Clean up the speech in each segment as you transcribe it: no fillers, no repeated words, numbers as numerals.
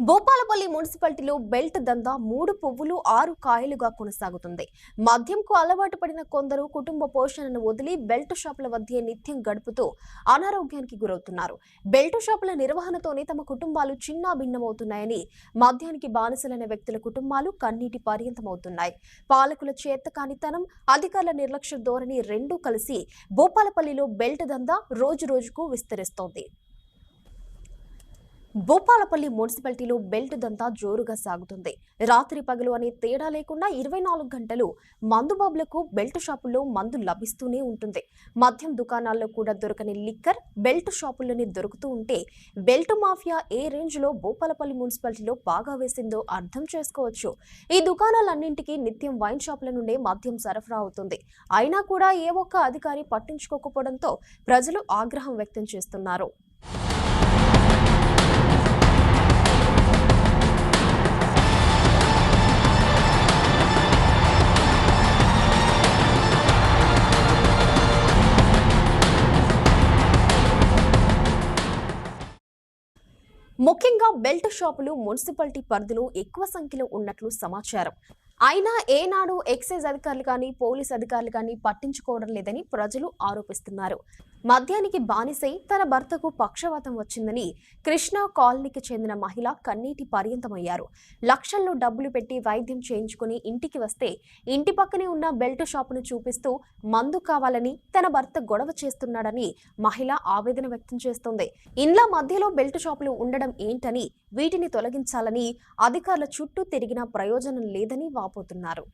భూపాలపల్లి మున్సిపాలిటీలో బెల్ట్ దందా 3 పువ్వులు 6 కాయలుగా కొనసాగుతుంది. మద్యంకు అలవాటు పడిన కొందరు కుటుంబ పోషణను వదిలి బెల్ట్ షాపుల వద్ద నిత్యం గడుపుతూ అనారోగ్యానికి గురవుతున్నారు. బెల్ట్ షాపుల నిర్వహణతోనే తమ కుటుంబాలు చిన్నాభిన్నమవుతున్నాయని మద్యానికి బానిసలైన వ్యక్తుల కుటుంబాలు కన్నీటి పర్యంతమవుతున్నాయి. పాలకుల చేతకానితనం, అధికారుల నిర్లక్ష్య ధోరణి రెండూ కలిసి భూపాలపల్లిలో బెల్ట్ దందా రోజురోజుకు విస్తరిస్తోంది. భూపాలపల్లి మున్సిపాలిటీలో బెల్ట్ దంతా జోరుగా సాగుతుంది. రాత్రి పగలు అనే తేడా లేకుండా 24 గంటలు మందుబాబులకు బెల్ట్ షాపుల్లో మందు లభిస్తూనే ఉంటుంది. మద్యం దుకాణాల్లో కూడా దొరకని లిక్కర్ బెల్ట్ షాపుల్లోనే దొరుకుతూ ఉంటే బెల్ట్ మాఫియా ఏ రేంజ్ లో భూపాలపల్లి మున్సిపాలిటీలో బాగా వేసిందో అర్థం చేసుకోవచ్చు. ఈ దుకాణాలన్నింటికీ నిత్యం వైన్ షాపుల నుండే మద్యం సరఫరా అవుతుంది. అయినా కూడా ఏ ఒక్క అధికారి పట్టించుకోకపోవడంతో ప్రజలు ఆగ్రహం వ్యక్తం చేస్తున్నారు. ముఖ్యంగా బెల్ట్ షాపులు మున్సిపాలిటీ పరిధిలో ఎక్కువ సంఖ్యలో ఉన్నట్లు సమాచారం. అయినా ఏనాడు ఎక్సైజ్ అధికారులు కానీ పోలీస్ అధికారులు కానీ పట్టించుకోవడం లేదని ప్రజలు ఆరోపిస్తున్నారు. మద్యానికి బానిసై తన భర్తకు పక్షవాతం వచ్చిందని కృష్ణా కాలనీకి చెందిన మహిళ కన్నీటి పర్యంతమయ్యారు. లక్షల్లో డబ్బులు పెట్టి వైద్యం చేయించుకుని ఇంటికి వస్తే ఇంటి పక్కనే ఉన్న బెల్ట్ షాపును చూపిస్తూ మందు కావాలని తన భర్త గొడవ చేస్తున్నాడని మహిళ ఆవేదన వ్యక్తం చేస్తోంది. ఇండ్ల మధ్యలో బెల్ట్ షాపులు ఉండడం ఏంటని, వీటిని తొలగించాలని అధికారుల చుట్టూ తిరిగినా ప్రయోజనం లేదని వాపోతున్నారు.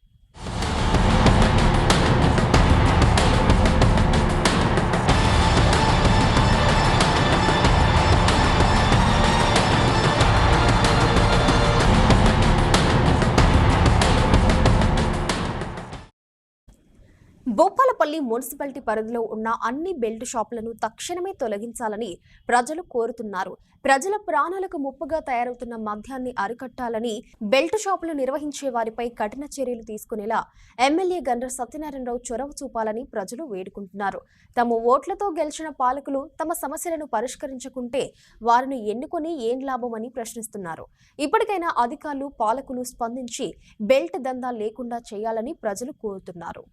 భూపాలపల్లి మున్సిపాలిటీ పరిధిలో ఉన్న అన్ని బెల్ట్ షాపులను తక్షణమే తొలగించాలని ప్రజలు కోరుతున్నారు. ప్రజల ప్రాణాలకు ముప్పుగా తయారవుతున్న మద్యాన్ని అరికట్టాలని, బెల్ట్ షాపులు నిర్వహించే వారిపై కఠిన చర్యలు తీసుకునేలా ఎమ్మెల్యే గండ్ర సత్యనారాయణరావు చొరవ చూపాలని ప్రజలు వేడుకుంటున్నారు. తమ ఓట్లతో గెలిచిన పాలకులు తమ సమస్యలను పరిష్కరించకుంటే వారిని ఎన్నుకొని ఏం లాభమని ప్రశ్నిస్తున్నారు. ఇప్పటికైనా అధికారులు, పాలకులు స్పందించి బెల్ట్ దందా లేకుండా చేయాలని ప్రజలు కోరుతున్నారు.